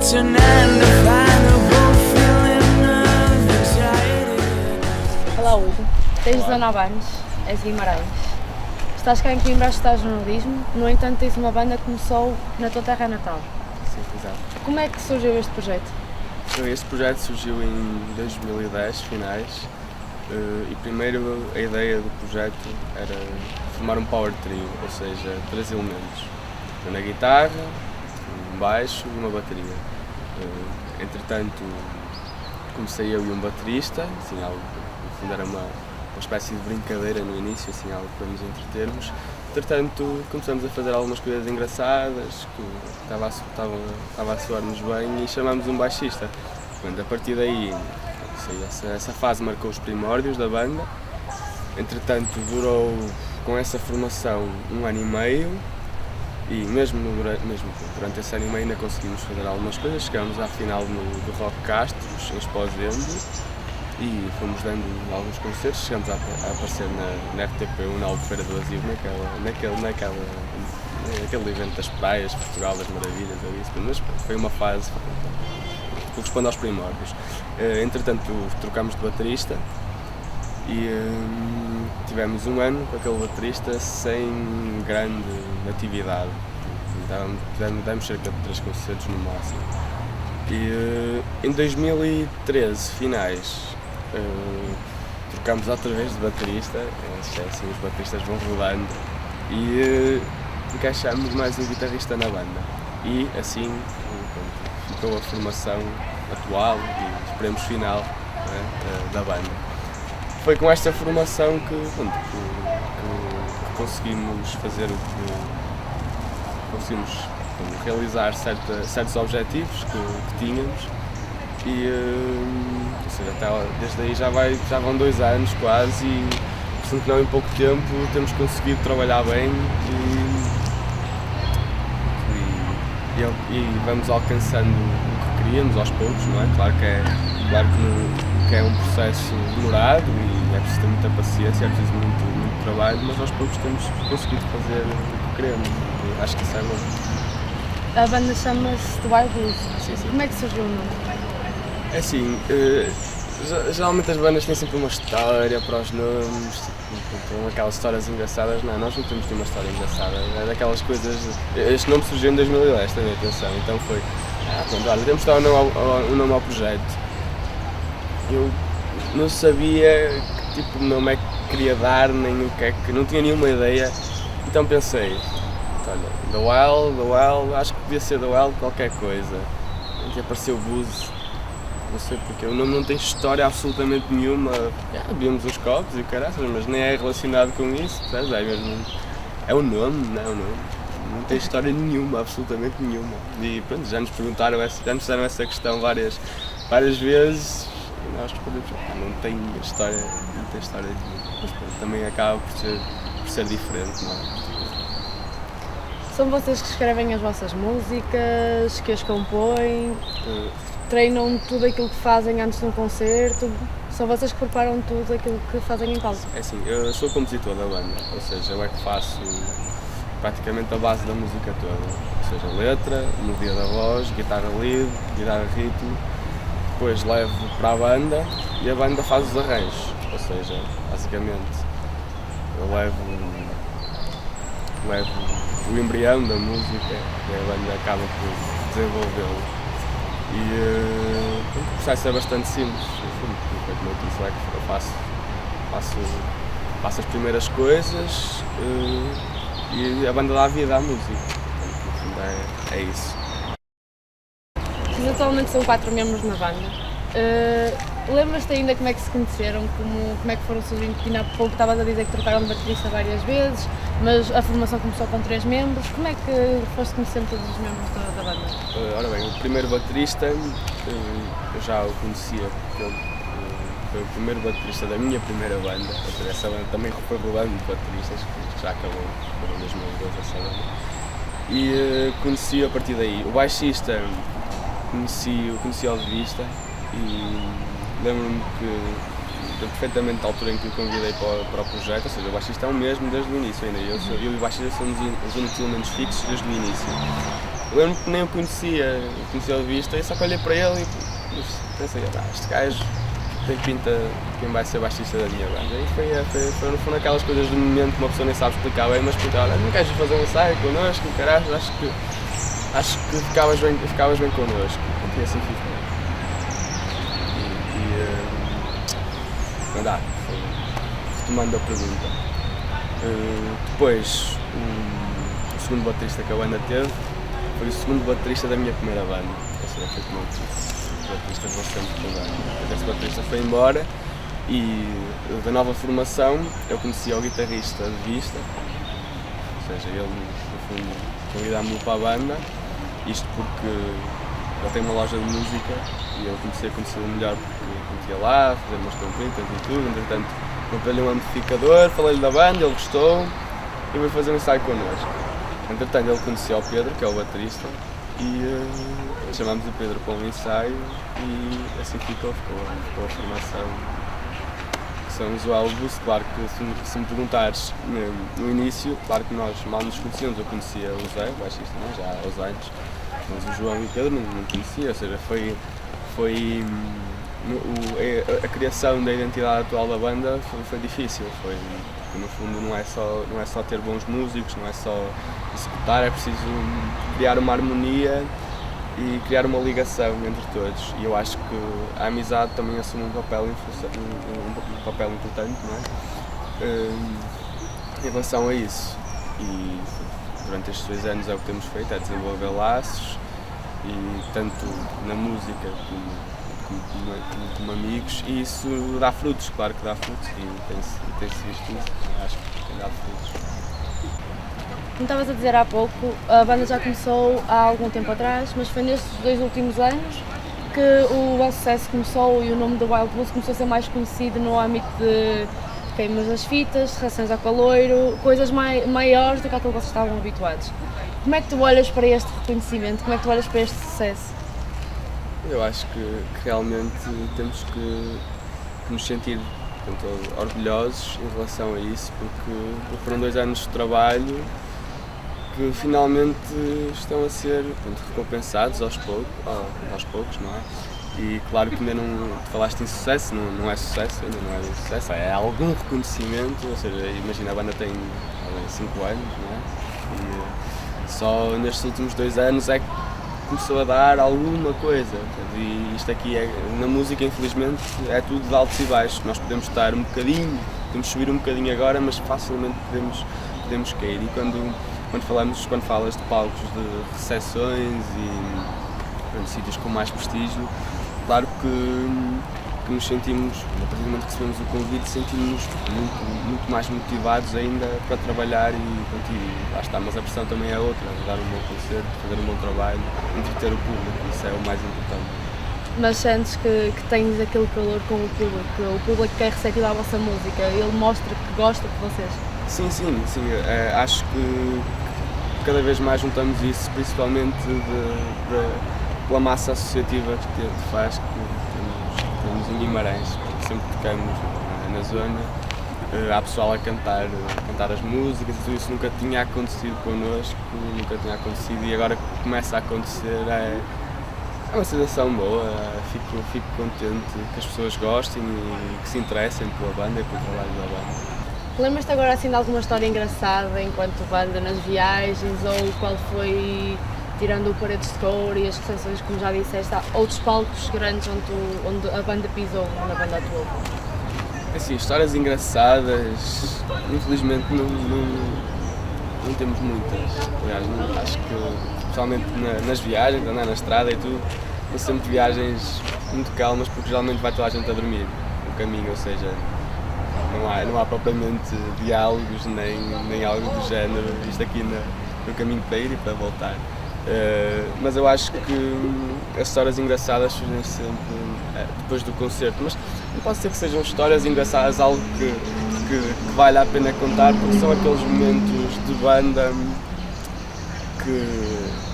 to 9 to find the fulfilling of anxiety. Olá Hugo, tens 19 anos, és de Guimarães. Estás cá em Coimbra a estudar jornalismo, no entanto tens uma banda que começou na tua terra natal. Sim, exato. Como é que surgiu este projeto? Este projeto surgiu em 2010, finais, e primeiro a ideia do projeto era formar um power trio, ou seja, 3 elementos. Na guitarra, um baixo e uma bateria. Entretanto, comecei eu e um baterista, assim, algo, no fundo era uma espécie de brincadeira no início, assim, algo para nos entretermos. Entretanto, começamos a fazer algumas coisas engraçadas, que estava a soar-nos bem e chamámos um baixista. Portanto, a partir daí, essa fase marcou os primórdios da banda. Entretanto, durou com essa formação 1 ano e meio e mesmo durante esse ano e meio ainda conseguimos fazer algumas coisas. Chegámos à final do Rock Castros, em Esposende, e fomos dando alguns concertos. Chegamos a aparecer na RTP1, na Albufeira do Azivo, naquele evento das praias, Portugal das Maravilhas, ou isso, mas foi uma fase que corresponde aos primórdios. Entretanto, trocámos de baterista e tivemos 1 ano com aquele baterista sem grande atividade. Demos cerca de 3 concertos no máximo. E em 2013, finais, trocámos outra vez de baterista, assim, os bateristas vão rodando, e encaixámos mais um guitarrista na banda. E assim ficou a formação atual e esperemos final, né, da banda. Foi com esta formação que conseguimos fazer o que conseguimos realizar certos objetivos que tínhamos e ou seja, desde aí já vão 2 anos quase e portanto não em pouco tempo temos conseguido trabalhar bem e vamos alcançando o que queríamos aos poucos, não é? Claro que é um processo demorado e é preciso ter muita paciência, é preciso muito trabalho, mas aos poucos temos conseguido fazer o que queremos. Acho que isso é bom. A banda chama-se The Wild Blues. Sim. Como é que surgiu o nome? É assim, geralmente as bandas têm sempre uma história para os nomes, tipo, aquelas histórias engraçadas. Não, nós não temos uma história engraçada, é daquelas coisas. Este nome surgiu em 2010, também, atenção, então foi. Pronto, olha, temos de dar um nome ao projeto. Eu não sabia que tipo de nome é que queria dar, nem o que é que. Não tinha nenhuma ideia, então pensei. Olha, The Wild, acho que devia ser The Wild qualquer coisa. E apareceu Booze, não sei porque, o nome não tem história absolutamente nenhuma. Bebíamos uns copos e caraças, mas nem é relacionado com isso, sabes? É o nome, não é o nome. Não tem história nenhuma, absolutamente nenhuma. E pronto, já nos fizeram essa questão várias vezes e nós respondemos, não tem história nenhuma. Mas pronto, também acaba por ser diferente, não é? São vocês que escrevem as vossas músicas, que as compõem, treinam tudo aquilo que fazem antes de um concerto, são vocês que preparam tudo aquilo que fazem em palco? É assim, eu sou o compositor da banda, ou seja, eu é que faço praticamente a base da música toda, ou seja, letra, melodia da voz, guitarra lead, guitarra ritmo, depois levo para a banda e a banda faz os arranjos, ou seja, basicamente eu levo o embrião da música e a banda acaba por desenvolvê-lo. E o processo é bastante simples, como eu disse, é que eu faço as primeiras coisas e a banda dá vida à música. Portanto, no fundo é isso. Vocês atualmente são 4 membros na banda. Lembras-te ainda como é que se conheceram, como é que foram surgindo? Ainda há pouco estavas a dizer que trocaram de baterista várias vezes, mas a formação começou com 3 membros. Como é que foste conhecendo todos os membros da banda? Ora bem, o primeiro baterista eu já o conhecia, porque ele foi o primeiro baterista da minha primeira banda, ou seja, essa banda também foi rolando de bateristas, que já acabou em 2012 essa banda. E conheci a partir daí. O baixista conheci-o de vista e lembro-me que perfeitamente da altura em que o convidei para o projeto, ou seja, o baixista é o mesmo desde o início ainda, eu e o baixista somos os únicos elementos fixos desde o início. lembro que nem o conhecia de vista, e só que olhei para ele e pensei, este gajo tem pinta de quem vai ser baixista da minha banda. E foi no fundo aquelas coisas do momento que uma pessoa nem sabe explicar bem, mas porque olha, não queres fazer um ensaio connosco, caralho, acho que ficavas bem connosco. E assim fica. Retomando a pergunta. Depois, o segundo baterista que a banda teve foi o segundo baterista da minha primeira banda. Ou seja, foi como eu disse, os bateristas vão sempre mudar. Esse baterista foi embora e da nova formação eu conheci o guitarrista de vista, ou seja, ele no fundo convidou-me para a banda, isto porque ele tem uma loja de música e eu comecei a conhecê-lo melhor porque ia lá, fazer umas compritas e tudo, entretanto comprei-lhe um amplificador, falei-lhe da banda, ele gostou e veio fazer um ensaio connosco. Entretanto ele conheceu o Pedro, que é o baterista, e chamámos o Pedro para um ensaio e assim ficou a formação que são os Albus. Claro que se me perguntares no início, claro que nós mal nos conhecíamos, eu conhecia o Zé, o baixista, já há uns anos, mas o João e o Pedro não conhecia, ou seja, a criação da identidade atual da banda foi difícil, porque no fundo não é só ter bons músicos, não é só executar, é preciso criar uma harmonia e criar uma ligação entre todos, e eu acho que a amizade também assume um papel importante, não é? Em relação a isso, e durante estes 2 anos é o que temos feito, é desenvolver laços, e tanto na música como amigos, e isso dá frutos, claro que dá frutos, e tem-se visto isso, acho que tem dado frutos. Como estavas a dizer há pouco, a banda já começou há algum tempo atrás, mas foi nestes 2 últimos anos que o vosso sucesso começou e o nome do Wild Blues começou a ser mais conhecido no âmbito de queimas das fitas, reações ao caloiro, coisas maiores do que aquilo que vocês estavam habituados. Como é que tu olhas para este reconhecimento? Como é que tu olhas para este sucesso? Eu acho que realmente temos que nos sentir orgulhosos em relação a isso, porque foram 2 anos de trabalho que finalmente estão a ser recompensados aos poucos, não é? E claro que ainda não falaste em sucesso, não é sucesso, ainda não é sucesso, é algum reconhecimento, ou seja, imagina, a banda tem 5 anos, não é? E só nestes últimos 2 anos é que começou a dar alguma coisa, e isto aqui na música, infelizmente, é tudo de altos e baixos. Nós podemos estar um bocadinho, podemos subir um bocadinho agora, mas facilmente podemos cair. E quando falas de palcos de recepções e sítios com mais prestígio, claro que nos sentimos, a partir do momento que recebemos o convite, sentimos muito mais motivados ainda para trabalhar e lá está, mas a pressão também é outra, dar um bom concerto, fazer um bom trabalho, entreter o público, isso é o mais importante. Mas sentes que tens aquele calor com o público que é receptivo à vossa música, ele mostra que gosta de vocês? Sim, acho que cada vez mais juntamos isso, principalmente pela massa associativa que faz, que temos em Guimarães, sempre que tocamos na zona, há pessoal a cantar as músicas, e tudo isso nunca tinha acontecido connosco, e agora que começa a acontecer é uma sensação boa, fico contente que as pessoas gostem e que se interessem pela banda e pelo trabalho da banda. Lembras-te agora assim de alguma história engraçada enquanto banda nas viagens, ou qual foi, tirando o Paredes de Couro e as recepções, como já disseste, há outros palcos grandes onde a banda pisou, onde a banda atuou? Assim, histórias engraçadas, infelizmente não temos muitas. Aliás, acho que, especialmente nas viagens, andar na estrada e tudo, são sempre viagens muito calmas, porque geralmente vai toda a gente a dormir no caminho, ou seja, não há propriamente diálogos nem algo do género, isto aqui no caminho para ir e para voltar. Mas eu acho que as histórias engraçadas surgem sempre depois do concerto, mas não pode ser que sejam histórias engraçadas, algo que vale a pena contar, porque são aqueles momentos de banda que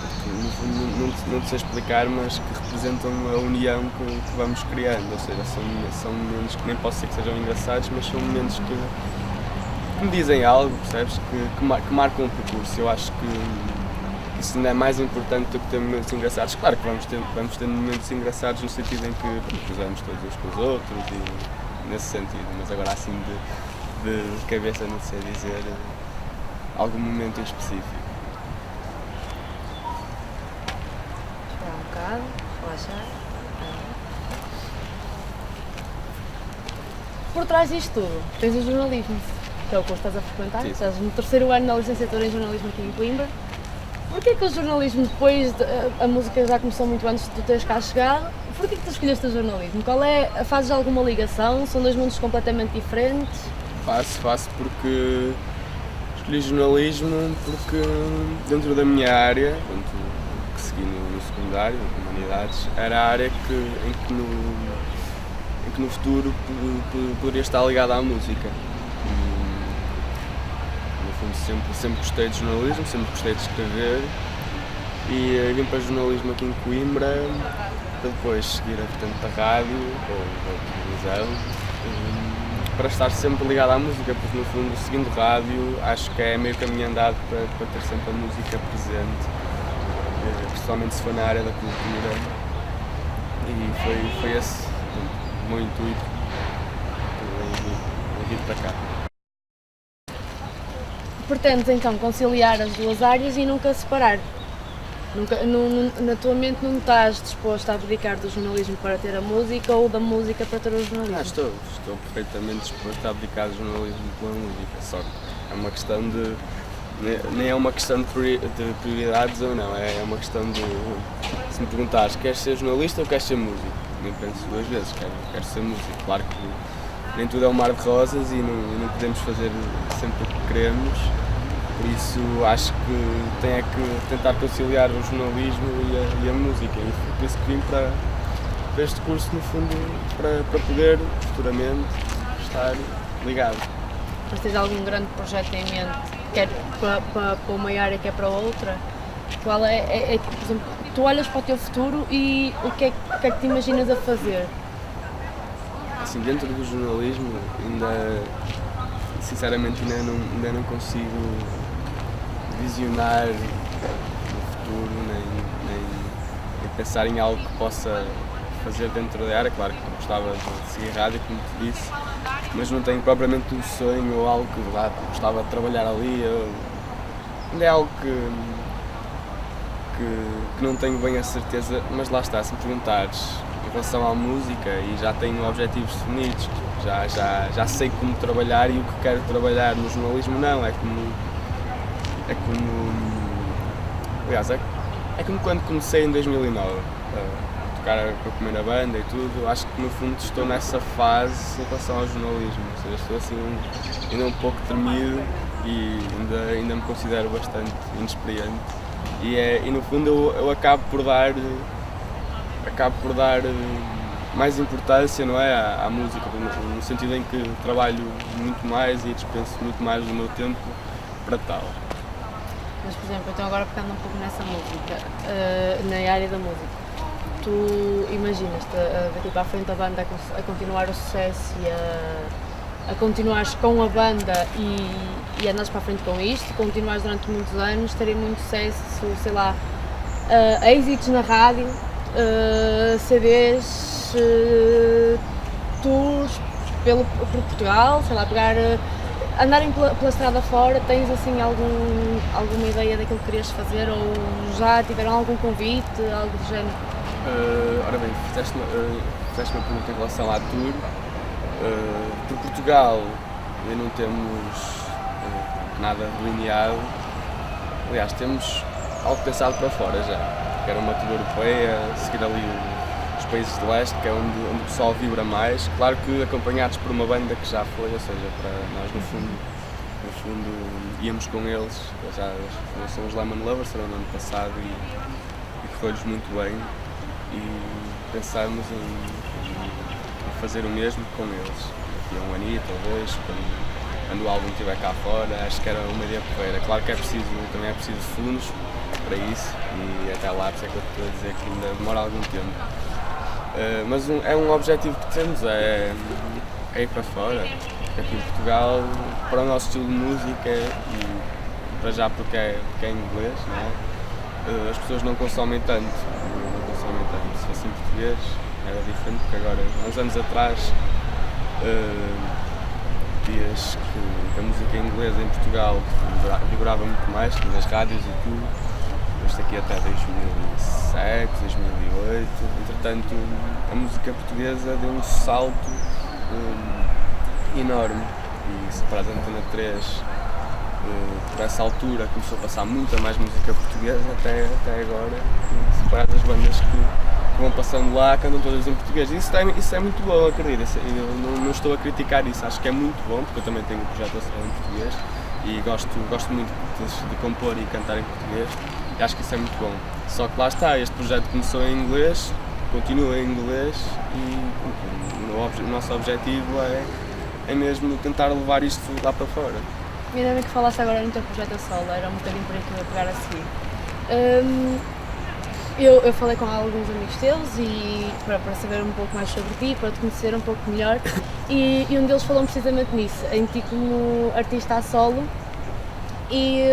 não sei explicar, mas que representam a união que vamos criando, ou seja, são momentos que nem pode ser que sejam engraçados, mas são momentos que me dizem algo, percebes? Que marcam o percurso. Eu acho que isso ainda é mais importante do que ter momentos engraçados. Claro que vamos ter momentos engraçados no sentido em que cruzamos todos uns com os outros e nesse sentido, mas agora assim de cabeça não sei dizer algum momento em específico. Esperar um bocado, relaxar. Por trás disto tudo, tens o jornalismo, que é o curso que estás a frequentar, Sim. estás no terceiro ano da licenciatura em jornalismo aqui em Coimbra. Porquê que o jornalismo, depois a música já começou muito antes de tu teres cá chegado, porquê que tu escolheste o jornalismo? Qual é, fazes alguma ligação? São dois mundos completamente diferentes? Faço porque escolhi jornalismo porque dentro da minha área, que segui no secundário, em Humanidades, era a área em que no futuro poderia estar ligada à música. No fundo sempre gostei de jornalismo, sempre gostei de escrever e vim para jornalismo aqui em Coimbra para depois seguir a vertente da rádio ou televisão para estar sempre ligado à música, porque no fundo seguindo rádio acho que é meio caminho andado para ter sempre a música presente, principalmente se for na área da cultura, e foi esse o meu intuito em vir para cá. Pretendes então conciliar as duas áreas e nunca separar? Na tua mente não estás disposto a abdicar do jornalismo para ter a música ou da música para ter o jornalismo? Estou perfeitamente disposto a abdicar do jornalismo pela música, só que é uma questão de... nem é uma questão de prioridades ou não, é uma questão de... Se me perguntares, queres ser jornalista ou queres ser músico? Nem penso duas vezes, quero ser músico. Claro que nem tudo é um mar de rosas e não podemos fazer sempre o que queremos, por isso acho que tenho que tentar conciliar o jornalismo e a música, e foi por isso que vim para este curso, no fundo, para poder futuramente estar ligado. Mas tens algum grande projeto em mente, quer para uma área, quer para outra? Qual é, por exemplo, tu olhas para o teu futuro e o que é que te imaginas a fazer? Assim, dentro do jornalismo, sinceramente ainda não consigo visionar o futuro, nem pensar em algo que possa fazer dentro da área. Claro que gostava de seguir rádio, como te disse, mas não tenho propriamente um sonho ou algo que gostava de trabalhar ali. Ainda é algo que não tenho bem a certeza, mas lá está, se me perguntares em relação à música, e já tenho objetivos definidos, já sei como trabalhar e o que quero trabalhar. No jornalismo não, é como quando comecei em 2009 a tocar com a primeira banda e tudo. Acho que no fundo estou nessa fase em relação ao jornalismo, ou seja, estou assim ainda um pouco tremido e ainda me considero bastante inexperiente. E no fundo eu acabo por dar mais importância, não é, à música, no sentido em que trabalho muito mais e dispenso muito mais do meu tempo para tal. Mas, por exemplo, então agora pegando um pouco nessa música, na área da música, tu imaginas-te daqui para a frente a banda a continuar o sucesso e a continuares com a banda e andares para a frente com isto, continuares durante muitos anos, terem muito sucesso, sei lá, êxitos na rádio, CDs, tours por Portugal, sei lá, andarem pela estrada fora. Tens assim alguma ideia daquilo que querias fazer ou já tiveram algum convite, algo do género? Ora bem, fizeste-me uma pergunta em relação à tour. Por Portugal ainda não temos nada delineado. Aliás, temos algo pensado para fora já, que era uma tour europeia, seguir ali os países de leste, que é onde o pessoal vibra mais. Claro que acompanhados por uma banda que já foi, ou seja, para nós no fundo íamos com eles. Já são os Lemon Lovers, foram no ano passado e correu-lhes muito bem, e pensamos em fazer o mesmo com eles daqui a um anito ou dois, quando o álbum estiver cá fora. Acho que era uma ideia porreira. Claro que também é preciso fundos para isso, e até lá, por isso é que eu estou a dizer que ainda demora algum tempo. Mas é um objetivo que temos, é ir para fora, aqui em Portugal, para o nosso estilo de música, e para já porque é em inglês, não é? as pessoas não consomem tanto. Se fosse em português era diferente, porque agora, há uns anos atrás, dias que a música inglesa em Portugal vigorava muito mais, nas rádios e tudo. Isto aqui até 2007, 2008. Entretanto, a música portuguesa deu um salto enorme. E se para a Antena 3, por essa altura, começou a passar muita mais música portuguesa até agora. E se para as bandas que vão passando lá, cantam todas em português. Isso é muito bom, acredito. Eu não estou a criticar isso, acho que é muito bom, porque eu também tenho um projeto em português e gosto muito de compor e cantar em português. E acho que isso é muito bom. Só que lá está, este projeto começou em inglês, continua em inglês e o nosso objetivo é mesmo tentar levar isto lá para fora. Ainda bem que falaste agora no teu projeto a solo, era um bocadinho por aí que eu ia pegar a seguir. Eu falei com alguns amigos teus e para saber um pouco mais sobre ti, para te conhecer um pouco melhor, e um deles falou precisamente nisso, em ti como artista a solo. E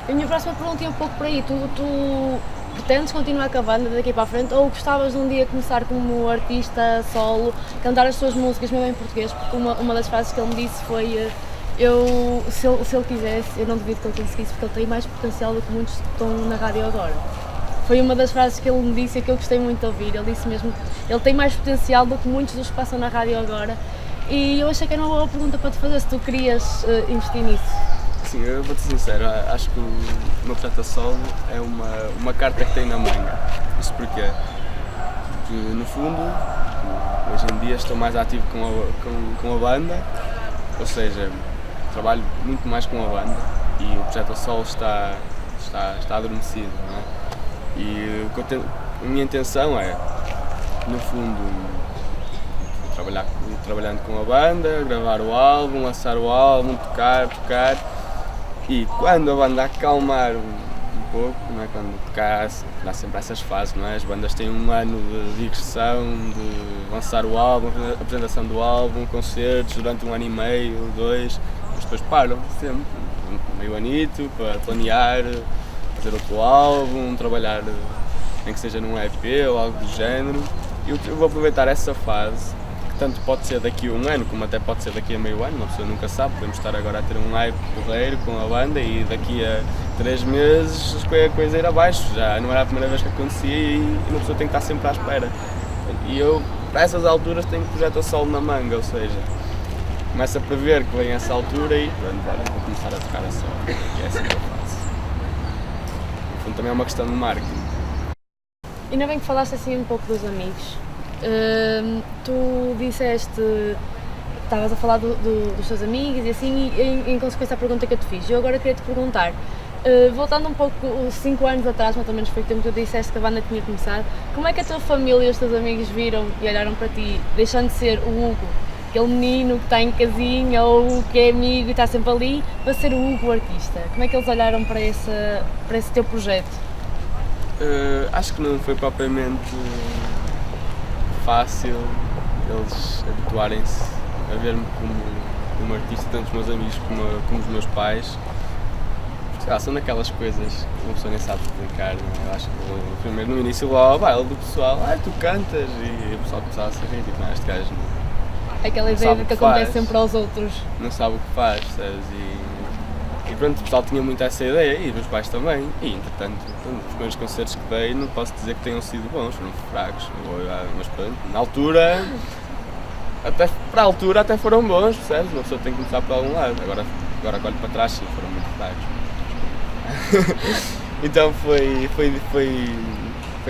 a minha próxima pergunta é um pouco por aí, tu pretendes continuar com a banda daqui para a frente ou gostavas de um dia começar como artista solo, cantar as tuas músicas mesmo em português? Porque uma das frases que ele me disse foi se ele quisesse, eu não duvido que ele conseguisse, porque ele tem mais potencial do que muitos que estão na rádio agora. Foi uma das frases que ele me disse e que eu gostei muito de ouvir. Ele disse mesmo que ele tem mais potencial do que muitos dos que passam na rádio agora. E eu achei que era uma boa pergunta para te fazer, se tu querias investir nisso. Sim, eu vou-te ser sincero, acho que o meu projeto a solo é uma carta que tem na manga. Isto porquê? Porque, no fundo, hoje em dia estou mais ativo com a banda, ou seja, trabalho muito mais com a banda e o projeto a solo está adormecido, não é? E a minha intenção é, no fundo, ir trabalhando com a banda, gravar o álbum, lançar o álbum, tocar. E quando a banda acalmar um pouco, não é? Quando tocar, há sempre essas fases, não é? As bandas têm um ano de digressão, de lançar o álbum, apresentação do álbum, concertos durante 1 ano e meio, 2, mas depois param sempre, meio anito, para planear, fazer outro álbum, trabalhar, nem que seja num EP ou algo do género. E eu vou aproveitar essa fase, que tanto pode ser daqui a 1 ano, como até pode ser daqui a meio ano, uma pessoa nunca sabe, podemos estar agora a ter um hype porreiro com a banda e daqui a 3 meses a coisa ir abaixo, já não era a primeira vez que acontecia e uma pessoa tem que estar sempre à espera. E eu, para essas alturas, tenho projeto a solo na manga, ou seja, começo a prever que vem essa altura e pronto, vou começar a tocar a solo, e é assim que eu faço. No fundo também é uma questão de marketing. Ainda bem que falaste assim um pouco dos amigos. Tu disseste, estavas a falar dos teus amigos e assim, e em consequência a pergunta que eu te fiz. Eu agora queria te perguntar, voltando um pouco 5 anos atrás, mais ou menos foi o tempo que tu disseste que a banda tinha começado, como é que a tua família e os teus amigos viram e olharam para ti, deixando de ser o Hugo, aquele menino que está em casinha ou que é amigo e está sempre ali, para ser o Hugo artista? Como é que eles olharam para esse teu projeto? Acho que não foi propriamente fácil eles habituarem-se a ver-me como artista, tanto os meus amigos como os meus pais. São daquelas coisas que uma pessoa nem sabe explicar, não é? Eu acho que primeiro no início lá ao baile do pessoal, tu cantas, e o pessoal começava a se rir, tipo, este gajo Aquela ideia de que acontece sempre aos outros. Não sabe o que faz, sabes? E pronto, o pessoal tinha muito essa ideia e os meus pais também. E entretanto, os primeiros concertos que dei não posso dizer que tenham sido bons, foram fracos. Mas pronto, na altura, para a altura até foram bons, percebes? Uma pessoa tem que começar por algum lado. Agora que olho para trás, sim, foram muito fracos. Então foi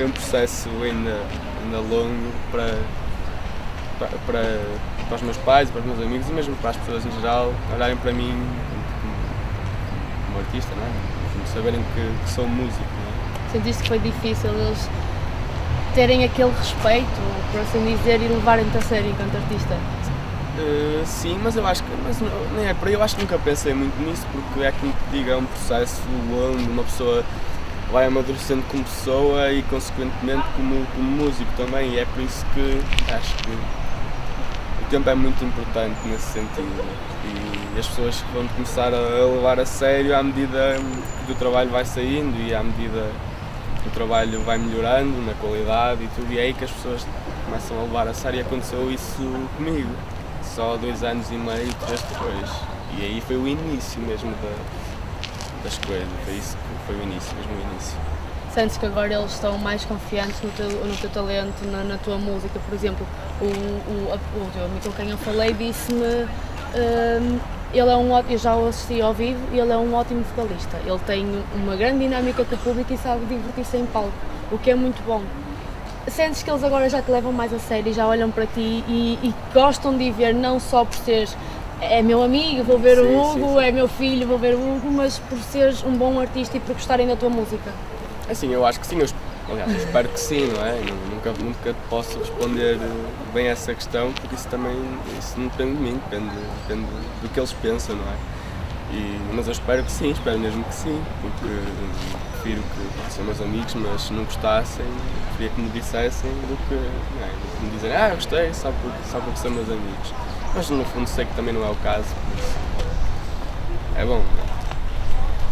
um processo ainda longo para os meus pais, para os meus amigos e mesmo para as pessoas em geral olharem para mim como artista, não é? Saberem que sou músico, não é? Sentiste que foi difícil eles terem aquele respeito, por assim dizer, e levarem-te a sério enquanto artista? Sim, mas eu acho que nem é por aí, eu acho que nunca pensei muito nisso, porque é como te digo, é um processo onde uma pessoa vai amadurecendo como pessoa e consequentemente como músico também, e é por isso que acho que o tempo é muito importante nesse sentido e as pessoas vão começar a levar a sério à medida que o trabalho vai saindo e à medida o trabalho vai melhorando na qualidade e tudo, e é aí que as pessoas começam a levar a sério. E aconteceu isso comigo, só 2 anos e meio, 3 depois. E aí foi o início mesmo das coisas, foi isso que foi o início, mesmo o início. Sentes que agora eles estão mais confiantes no teu talento, na tua música? Por exemplo, o teu amigo com quem eu falei disse-me, ele é eu já o assisti ao vivo e ele é um ótimo vocalista. Ele tem uma grande dinâmica com o público e sabe divertir-se em palco, o que é muito bom. Sentes que eles agora já te levam mais a sério e já olham para ti e gostam de ver, não só por seres é meu amigo, vou ver o Hugo, é meu filho, vou ver o Hugo, mas por seres um bom artista e por gostarem da tua música? Assim, eu acho que sim, aliás, eu espero que sim, não é? Nunca posso responder bem a essa questão, porque isso não depende de mim, depende do que eles pensam, não é? Mas eu espero que sim, espero mesmo que sim, porque prefiro que são meus amigos, mas se não gostassem, preferia que me dissessem do que me dizerem, gostei, só porque são meus amigos. Mas no fundo sei que também não é o caso, por isso é bom.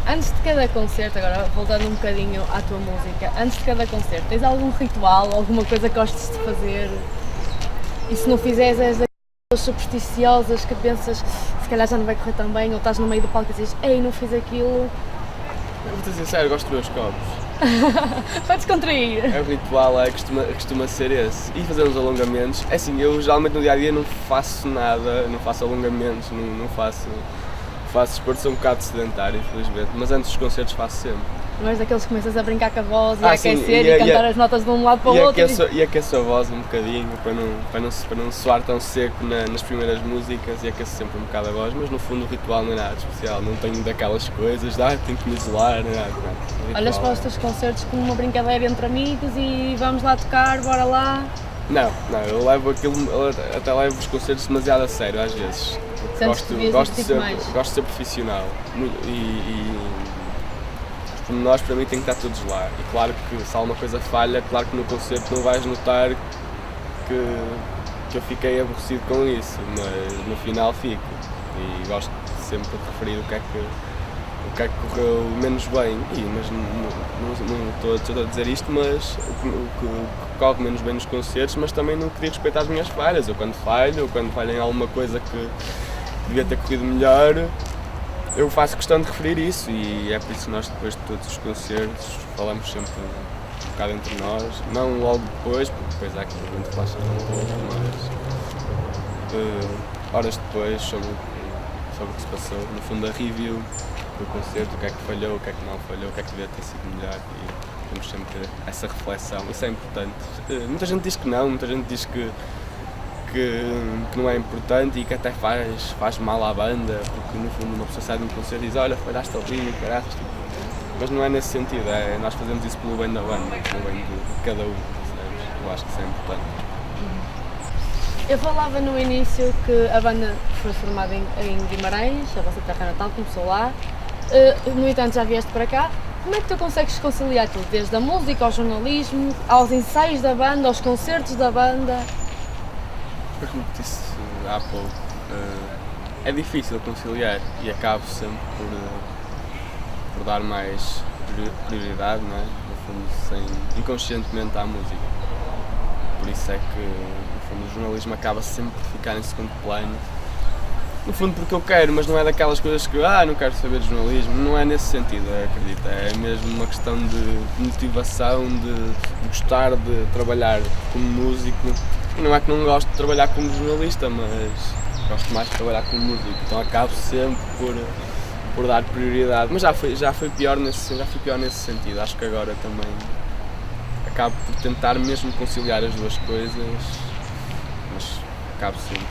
Antes de cada concerto, agora voltando um bocadinho à tua música, antes de cada concerto, tens algum ritual, alguma coisa que gostes de fazer? E se não fizeres, és daquelas supersticiosas que pensas se calhar já não vai correr tão bem, ou estás no meio do palco e dizes, ei, não fiz aquilo. Eu vou-te ser sincero, gosto de ver os copos. Vai descontrair. O ritual costuma ser esse. E fazer uns alongamentos. É assim, eu geralmente no dia-a-dia não faço nada, não faço alongamentos, não faço desporto, sou um bocado sedentário, infelizmente, mas antes dos concertos faço sempre. Mas daqueles que começas a brincar com a voz e a sim, aquecer e cantar as notas de um lado para o outro. E aqueço a voz um bocadinho para não soar tão seco nas primeiras músicas, e aqueço sempre um bocado a voz, mas no fundo o ritual não é nada especial, não tenho daquelas coisas, tenho que me isolar, não é nada. Olhas para os teus concertos como uma brincadeira entre amigos e vamos lá tocar, bora lá? Não, eu até levo os concertos demasiado a sério às vezes. Gosto de ser profissional e os pormenores para mim têm que estar todos lá. E claro que se alguma coisa falha, claro que no concerto não vais notar que eu fiquei aborrecido com isso, mas no final fico. E gosto sempre de referir o que é que correu menos bem. Mas não estou a dizer isto, mas o que corre menos bem nos concertos, mas também não queria respeitar as minhas falhas. Eu quando falho em alguma coisa que devia ter corrido melhor, eu faço questão de referir isso, e é por isso que nós depois de todos os concertos falamos sempre um bocado entre nós, não logo depois, porque depois há aquele momento que relaxa um pouco, mas horas depois sobre o que se passou, no fundo a review do concerto, o que é que falhou, o que é que não falhou, o que é que devia ter sido melhor, e temos sempre essa reflexão, isso é importante. Muita gente diz que não, muita gente diz que não é importante e que até faz mal à banda, porque no fundo uma pessoa sai de um concerto e diz, olha, falhaste ali, caraças, mas não é nesse sentido, nós fazemos isso pelo bem da banda, pelo bem de cada um, sabes? Eu acho que isso é importante. Eu falava no início que a banda foi formada em Guimarães, a vossa terra natal começou lá, no entanto já vieste para cá. Como é que tu consegues conciliar tudo, desde a música ao jornalismo, aos ensaios da banda, aos concertos da banda? Como disse há pouco, é difícil conciliar e acabo sempre por dar mais prioridade, não é? No fundo, inconscientemente à música. Por isso é que no fundo, o jornalismo acaba sempre por ficar em segundo plano. No fundo porque eu quero, mas não é daquelas coisas que não quero saber de jornalismo, não é nesse sentido, acredito. É mesmo uma questão de motivação, de gostar de trabalhar como músico. E não é que não gosto de trabalhar como jornalista, mas gosto mais de trabalhar como músico, então acabo sempre por dar prioridade. Mas já foi pior nesse sentido, acho que agora também acabo por tentar mesmo conciliar as duas coisas, mas acabo sempre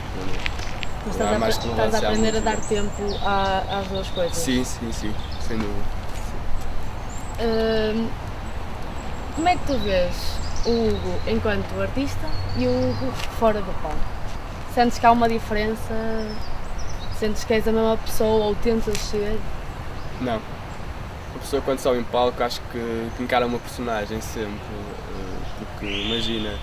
por dar mais relevância. Estás a aprender a dar tempo às duas coisas? Sim, sem dúvida. Como é que tu vês o Hugo enquanto artista e o Hugo fora do palco? Sentes que há uma diferença? Sentes que és a mesma pessoa ou tentas ser? Não. A pessoa quando sobe em palco acho que encara uma personagem sempre, porque imagina,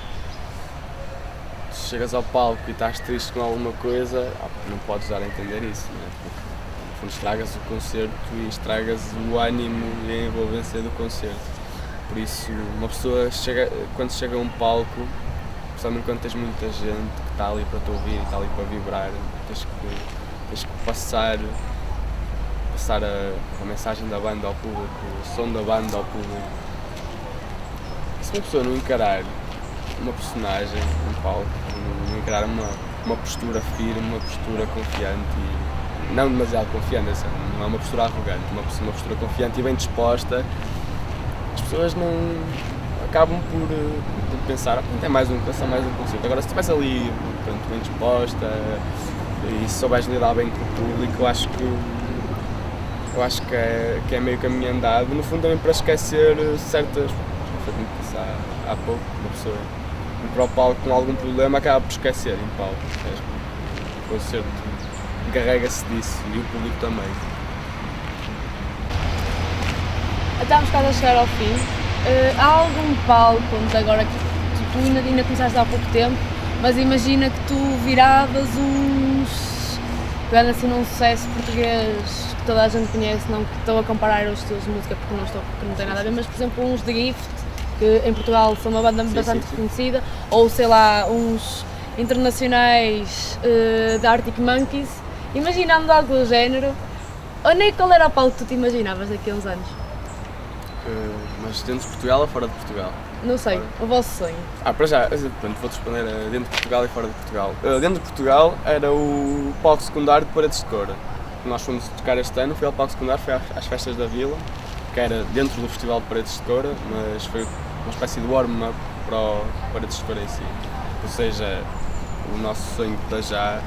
se chegas ao palco e estás triste com alguma coisa, não podes dar a entender isso, não é? Porque no fundo estragas o concerto e estragas o ânimo e a envolvência do concerto. Por isso, uma pessoa quando chega a um palco, principalmente quando tens muita gente que está ali para te ouvir e está ali para vibrar, tens que passar a mensagem da banda ao público, o som da banda ao público. Se uma pessoa não encarar uma personagem no palco, não encarar uma postura firme, uma postura confiante e não demasiado confiante, não é uma postura arrogante, uma postura confiante e bem disposta, as pessoas não acabam por pensar, é mais um concerto. Agora, se estiveres ali bem disposta e se souberes lidar bem com o público, eu acho que é meio caminho andado, no fundo também para esquecer certas... Foi-me pensar há pouco, uma pessoa ir para o palco com algum problema acaba por esquecer em palco. O concerto encarrega-se disso e o público também. Estamos quase a chegar ao fim. Há algum palco onde agora que tu ainda começaste há pouco tempo, mas imagina que tu viravas pegando assim num sucesso português que toda a gente conhece, não que estou a comparar os estilos de música porque não tem nada a ver, mas por exemplo uns The Gift, que em Portugal são uma banda bastante reconhecida, ou sei lá, uns internacionais da Arctic Monkeys. Imaginando algo do género, qual era o palco que tu te imaginavas daqui a uns anos? Mas dentro de Portugal ou fora de Portugal? Não sei, o vosso sonho. Para já, pronto, vou-te responder dentro de Portugal e fora de Portugal. Dentro de Portugal era o palco secundário de Paredes de Cora. Nós fomos tocar este ano, foi ao palco secundário, foi às festas da Vila, que era dentro do Festival de Paredes de Cora, mas foi uma espécie de warm-up para o Paredes de Cora em si. Ou seja, o nosso sonho para já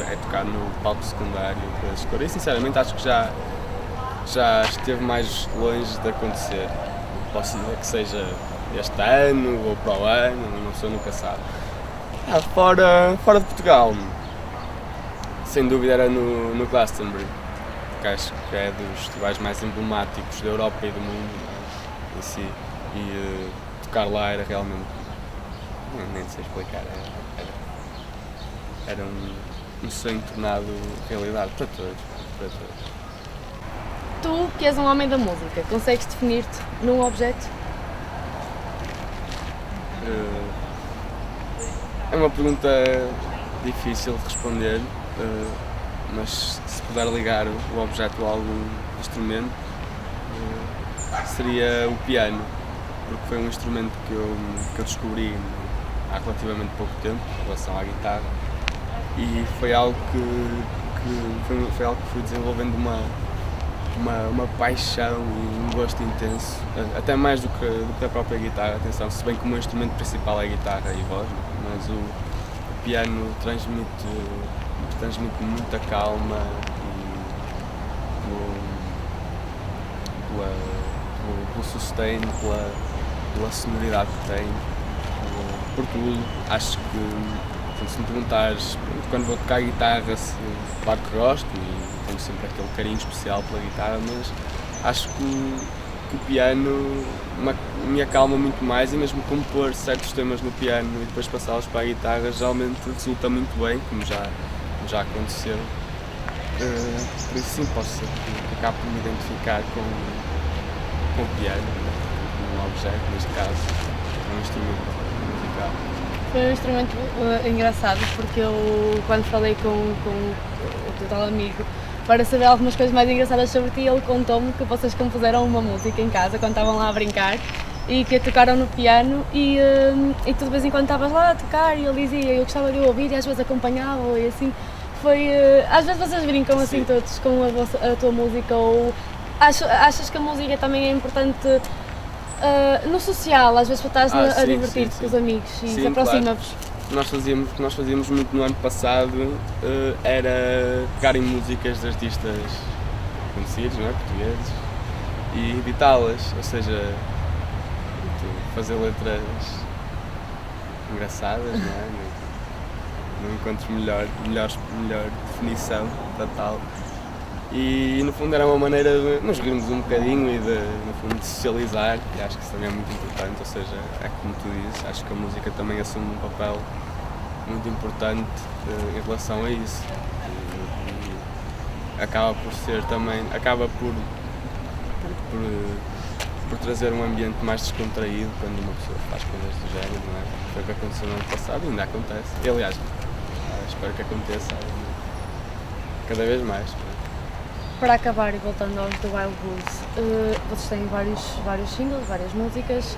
é tocar no palco secundário de Paredes de Cora. E sinceramente acho que já esteve mais longe de acontecer. Posso dizer que seja este ano ou para o ano, uma pessoa nunca sabe. Fora de Portugal, sem dúvida era no Glastonbury, que acho que é dos festivais mais emblemáticos da Europa e do mundo em si. E tocar lá era realmente, nem sei explicar, era um sonho tornado realidade para todos. Tu, que és um homem da música, consegues definir-te num objeto? É uma pergunta difícil de responder, mas se puder ligar o objeto a algum instrumento, seria o piano, porque foi um instrumento que eu descobri há relativamente pouco tempo em relação à guitarra, e foi algo que fui desenvolvendo uma paixão e um gosto intenso, até mais do que a própria guitarra, atenção, se bem que o meu instrumento principal é a guitarra e voz, mas o piano transmite muita calma e pelo sustain, pela sonoridade que tem, por tudo. Acho que, se me perguntares quando vou tocar guitarra, claro que gosto e tenho sempre aquele carinho especial pela guitarra, mas acho que o piano me acalma muito mais, e mesmo compor certos temas no piano e depois passá-los para a guitarra geralmente resulta muito bem, como já aconteceu. Por isso sim, posso ser que acabo por me identificar com o piano, como um objeto, neste caso, um instrumento musical. Foi um instrumento engraçado, porque eu, quando falei com o teu tal amigo para saber algumas coisas mais engraçadas sobre ti, ele contou-me que vocês compuseram uma música em casa quando estavam lá a brincar e que a tocaram no piano, e tu de vez em quando estavas lá a tocar e ele dizia, eu gostava de o ouvir, e às vezes acompanhava, e assim foi. Às vezes vocês brincam assim todos com a tua música, ou achas que a música também é importante no social, às vezes para estás a divertir-te com os amigos e se aproxima-vos? Claro. O que nós fazíamos muito no ano passado era pegar em músicas de artistas conhecidos, não é? Portugueses, e editá-las, ou seja, fazer letras engraçadas, não é? Não encontro melhor definição para tal. E no fundo era uma maneira de nos rirmos um bocadinho e no fundo de socializar, e acho que isso também é muito importante, ou seja, é como tu dizes, acho que a música também assume um papel muito importante em relação a isso, e acaba por por trazer um ambiente mais descontraído quando uma pessoa faz coisas do género, não é? Foi o que aconteceu no ano passado e ainda acontece. E, aliás, espero que aconteça cada vez mais. Para acabar e voltando aos The Wild Blues, vocês têm vários singles, várias músicas.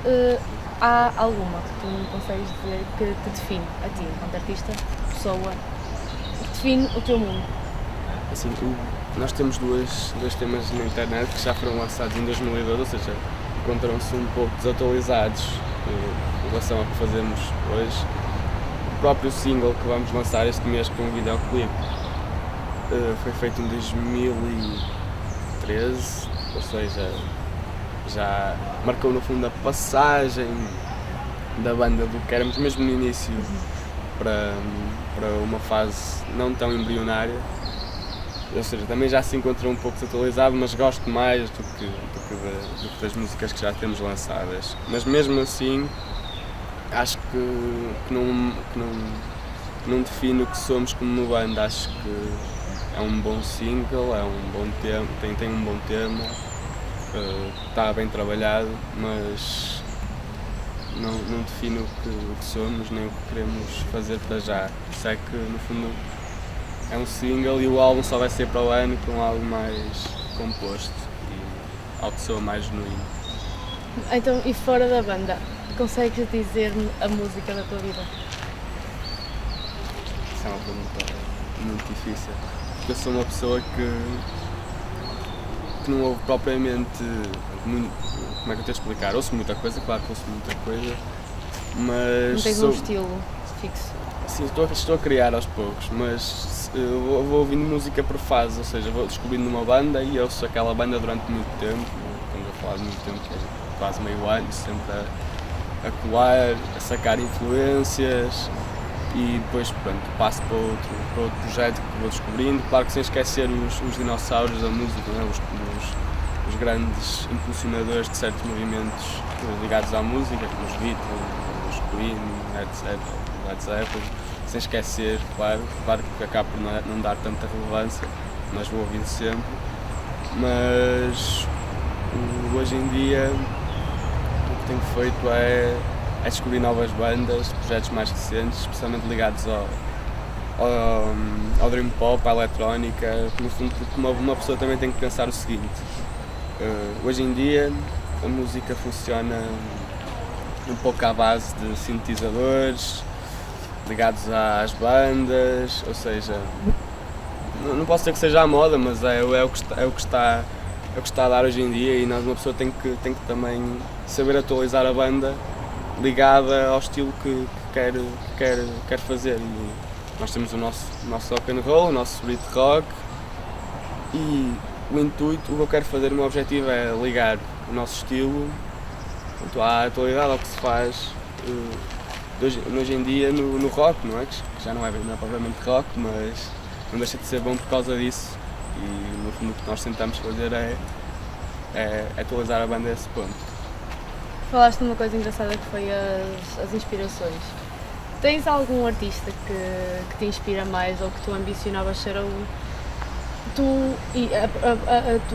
Há alguma que tu me consegues dizer que te define a ti, enquanto artista, pessoa, que define o teu mundo? Assim, nós temos dois temas na internet que já foram lançados em 2012, ou seja, encontram-se um pouco desatualizados em relação ao que fazemos hoje. O próprio single que vamos lançar este mês com um videoclipe foi feito em 2013, ou seja, já marcou no fundo a passagem da banda do que éramos mesmo no início para uma fase não tão embrionária. Ou seja, também já se encontra um pouco desatualizado, mas gosto mais do que das músicas que já temos lançadas. Mas mesmo assim, acho que não define o que somos como banda. Acho que é um bom single, é um bom tema, tem um bom tema, está bem trabalhado, mas não define o que somos nem o que queremos fazer para já. Isso é que, no fundo, é um single e o álbum só vai ser para o ano com algo mais composto e algo que soa mais genuíno. Então, e fora da banda, consegues dizer-me a música da tua vida? Isso é uma pergunta muito difícil, porque eu sou uma pessoa que não ouve propriamente muito, como é que eu tenho de explicar? Ouço muita coisa, claro que ouço muita coisa, mas... Não tens um estilo fixo? Sim, estou a criar aos poucos, mas vou ouvindo música por fase, ou seja, vou descobrindo uma banda e ouço aquela banda durante muito tempo, quando eu falar de muito tempo, que é quase meio ano, sempre a colar, a sacar influências e depois pronto, passo para outro projeto que vou descobrindo, claro que sem esquecer os dinossauros da música, não é? Os grandes impulsionadores de certos movimentos ligados à música, como os Beatles, os Queen, etc. Led Zeppelin, sem esquecer, claro que acaba por não dar tanta relevância, mas vou ouvindo sempre. Mas hoje em dia o que tenho feito é descobrir novas bandas, projetos mais recentes, especialmente ligados ao Dream Pop, à eletrónica, no fundo porque uma pessoa também tem que pensar o seguinte, hoje em dia a música funciona um pouco à base de sintetizadores, ligados às bandas, ou seja, não posso dizer que seja a moda, mas é o que está a dar hoje em dia e uma pessoa tem que também saber atualizar a banda ligada ao estilo que quer fazer. E nós temos o nosso rock and roll, o nosso beat rock e o intuito, o que eu quero fazer, o meu objetivo é ligar o nosso estilo à atualidade, ao que se faz hoje em dia no rock, não é? Que já não é propriamente rock, mas não deixa de ser bom por causa disso e no fundo o que nós tentamos fazer é atualizar a banda a esse ponto. Falaste de uma coisa engraçada que foi as inspirações. Tens algum artista que te inspira mais ou que tu ambicionavas ser algum? Tu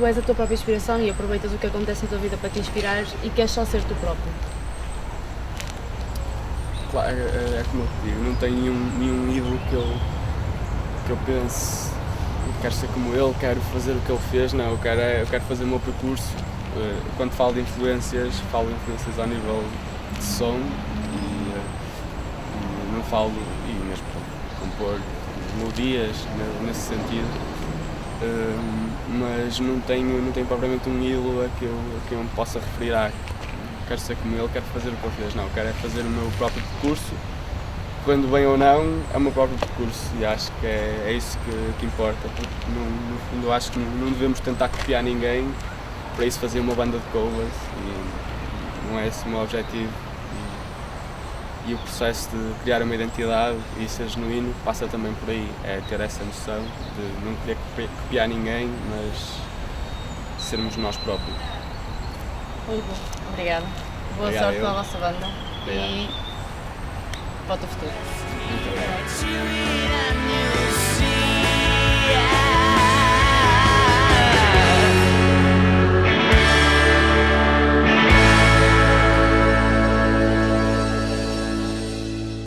és a tua própria inspiração e aproveitas o que acontece na tua vida para te inspirar e queres só ser tu próprio? Claro, é como eu te digo, não tenho nenhum ídolo que eu pense, quero ser como ele, quero fazer o que ele fez, não, eu quero fazer o meu percurso. Quando falo de influências, falo de influências ao nível de som e não falo, e mesmo compor melodias nesse sentido, mas não tenho propriamente um ídolo a que eu me possa referir a. Quero ser como ele, quero fazer o que ele fez, não, quero fazer o meu próprio percurso, quando bem ou não, é o meu próprio percurso e acho que é isso que importa, porque no fundo eu acho que não devemos tentar copiar ninguém, para isso fazer uma banda de covers e não é esse o meu objetivo e o processo de criar uma identidade e ser genuíno passa também por aí, é ter essa noção de não querer copiar ninguém, mas sermos nós próprios. Muito bom, obrigada. Boa Obrigado, sorte eu. com a vossa banda Obrigado. e para o teu futuro. Muito obrigado.